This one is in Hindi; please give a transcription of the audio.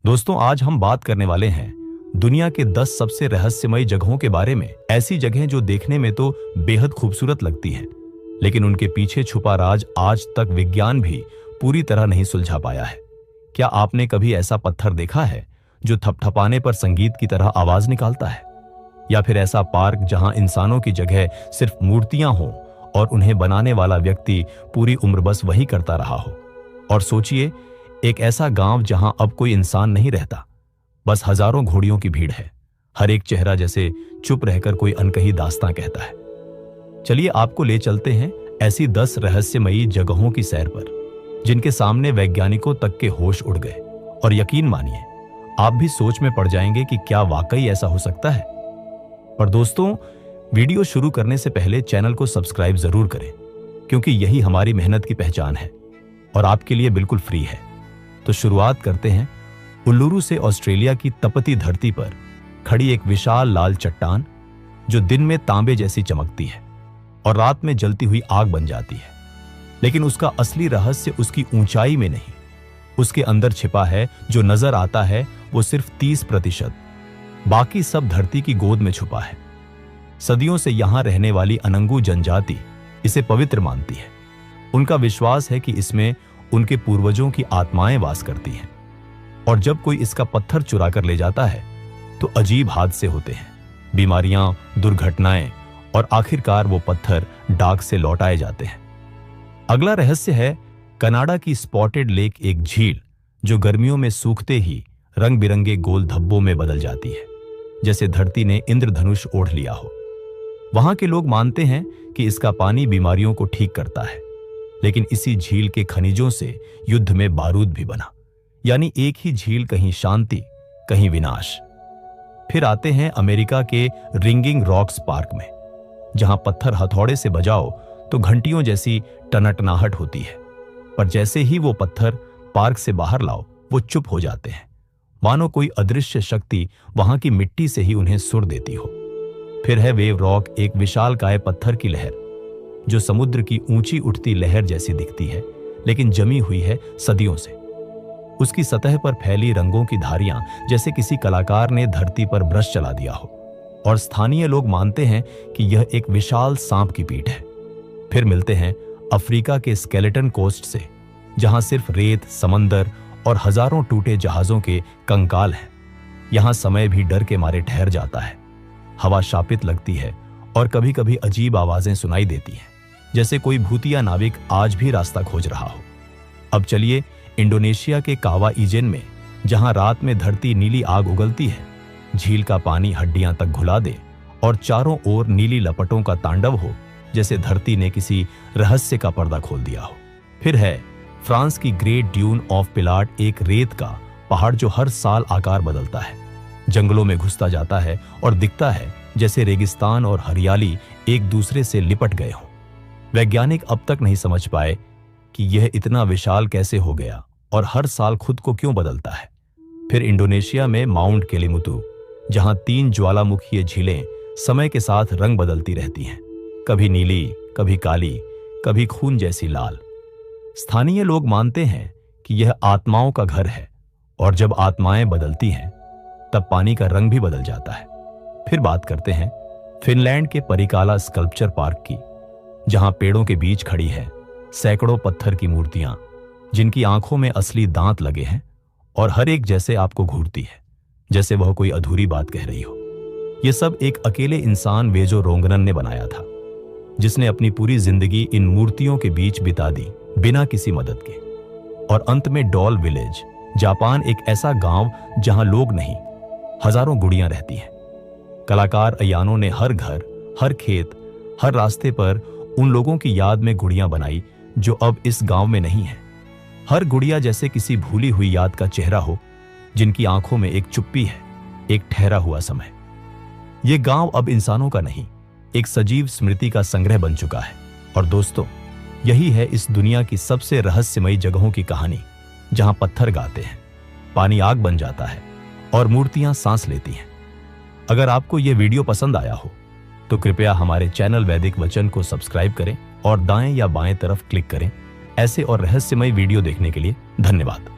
दोस्तों, आज हम बात करने वाले हैं दुनिया के 10 सबसे रहस्यमयी जगहों के बारे में। ऐसी जगहें जो देखने में तो बेहद खूबसूरत लगती हैं, लेकिन उनके पीछे छुपा राज आज तक विज्ञान भी पूरी तरह नहीं सुलझा पाया है। क्या आपने कभी ऐसा पत्थर देखा है जो थपथपाने पर संगीत की तरह आवाज निकालता है? या फिर ऐसा पार्क जहां इंसानों की जगह सिर्फ मूर्तियां हों और उन्हें बनाने वाला व्यक्ति पूरी उम्र बस वही करता रहा हो? और सोचिए, एक ऐसा गांव जहां अब कोई इंसान नहीं रहता, बस हजारों घोड़ियों की भीड़ है। हर एक चेहरा जैसे चुप रहकर कोई अनकही दास्तां कहता है। चलिए आपको ले चलते हैं ऐसी 10 रहस्यमयी जगहों की सैर पर, जिनके सामने वैज्ञानिकों तक के होश उड़ गए। और यकीन मानिए, आप भी सोच में पड़ जाएंगे कि क्या वाकई ऐसा हो सकता है। पर दोस्तों, वीडियो शुरू करने से पहले चैनल को सब्सक्राइब जरूर करें, क्योंकि यही हमारी मेहनत की पहचान है और आपके लिए बिल्कुल फ्री है। तो शुरुआत करते हैं उल्लुरु से। ऑस्ट्रेलिया की तपती धरती पर खड़ी एक विशाल लाल चट्टान, जो दिन में तांबे जैसी चमकती है और रात में जलती हुई आग बन जाती है। लेकिन उसका असली रहस्य उसकी ऊंचाई में नहीं, उसके अंदर छिपा है। जो नजर आता है वो सिर्फ 30%, बाकी सब धरती की गोद में छुपा है। सदियों से यहां रहने वाली अनंगू जनजाति इसे पवित्र मानती है। उनका विश्वास है कि इसमें उनके पूर्वजों की आत्माएं वास करती हैं, और जब कोई इसका पत्थर चुरा कर ले जाता है तो अजीब हादसे होते हैं, बीमारियां, दुर्घटनाएं, और आखिरकार वो पत्थर डाक से लौटाए जाते हैं। अगला रहस्य है कनाडा की स्पॉटेड लेक, एक झील जो गर्मियों में सूखते ही रंग बिरंगे गोल धब्बों में बदल जाती है, जैसे धरती ने इंद्रधनुष ओढ़ लिया हो। वहां के लोग मानते हैं कि इसका पानी बीमारियों को ठीक करता है, लेकिन इसी झील के खनिजों से युद्ध में बारूद भी बना। यानी एक ही झील, कहीं शांति, कहीं विनाश। फिर आते हैं अमेरिका के रिंगिंग रॉक्स पार्क में, जहां पत्थर हथौड़े से बजाओ तो घंटियों जैसी टनटनाहट होती है, पर जैसे ही वो पत्थर पार्क से बाहर लाओ, वो चुप हो जाते हैं, मानो कोई अदृश्य शक्ति वहां की मिट्टी से ही उन्हें सुर देती हो। फिर है वेव रॉक, एक विशालकाय पत्थर की लहर जो समुद्र की ऊंची उठती लहर जैसी दिखती है, लेकिन जमी हुई है सदियों से। उसकी सतह पर फैली रंगों की धारियां जैसे किसी कलाकार ने धरती पर ब्रश चला दिया हो, और स्थानीय लोग मानते हैं कि यह एक विशाल सांप की पीठ है। फिर मिलते हैं अफ्रीका के स्केलेटन कोस्ट से, जहां सिर्फ रेत, समंदर और हजारों टूटे जहाजों के कंकाल हैं। यहां समय भी डर के मारे ठहर जाता है, हवा शापित लगती है, और कभी कभी अजीब आवाजें सुनाई देती हैं, जैसे कोई भूतिया नाविक आज भी रास्ता खोज रहा हो। अब चलिए इंडोनेशिया के कावा इजेन में, जहां रात में धरती नीली आग उगलती है, झील का पानी हड्डियां तक घुला दे और चारों ओर नीली लपटों का तांडव हो, जैसे धरती ने किसी रहस्य का पर्दा खोल दिया हो। फिर है फ्रांस की ग्रेट ड्यून ऑफ पिलाट, एक रेत का पहाड़ जो हर साल आकार बदलता है, जंगलों में घुसता जाता है और दिखता है जैसे रेगिस्तान और हरियाली एक दूसरे से लिपट गए हों। वैज्ञानिक अब तक नहीं समझ पाए कि यह इतना विशाल कैसे हो गया और हर साल खुद को क्यों बदलता है। फिर इंडोनेशिया में माउंट केलिमुतु, जहां 3 ज्वालामुखीय झीलें समय के साथ रंग बदलती रहती हैं, कभी नीली, कभी काली, कभी खून जैसी लाल। स्थानीय लोग मानते हैं कि यह आत्माओं का घर है, और जब आत्माएं बदलती हैं तब पानी का रंग भी बदल जाता है। फिर बात करते हैं फिनलैंड के परिकाला स्कल्पचर पार्क की, जहां पेड़ों के बीच खड़ी है सैकड़ों पत्थर की मूर्तियां, जिनकी आंखों में असली दांत लगे हैं और हर एक जैसे आपको घूरती है, जैसे वह कोई अधूरी बात कह रही हो। यह सब एक अकेले इंसान वेजो रोंगनन ने बनाया था, जिसने अपनी पूरी जिंदगी इन मूर्तियों के बीच बिता दी, बिना किसी मदद के। और अंत में डॉल विलेज, जापान, एक ऐसा गांव जहां लोग नहीं, हजारों गुड़ियां रहती हैं। कलाकार अयानो ने हर घर, हर खेत, हर रास्ते पर उन लोगों की याद में गुड़ियां बनाई जो अब इस गांव में नहीं है। हर गुड़िया जैसे किसी भूली हुई याद का चेहरा हो, जिनकी आंखों में एक चुप्पी है, एक ठहरा हुआ समय। यह गांव अब इंसानों का नहीं, एक सजीव स्मृति का संग्रह बन चुका है। और दोस्तों, यही है इस दुनिया की सबसे रहस्यमयी जगहों की कहानी, जहां पत्थर गाते हैं, पानी आग बन जाता है और मूर्तियां सांस लेती हैं। अगर आपको यह वीडियो पसंद आया हो तो कृपया हमारे चैनल वैदिक वचन को सब्सक्राइब करें और दाएं या बाएं तरफ क्लिक करें। ऐसे और रहस्यमय वीडियो देखने के लिए धन्यवाद।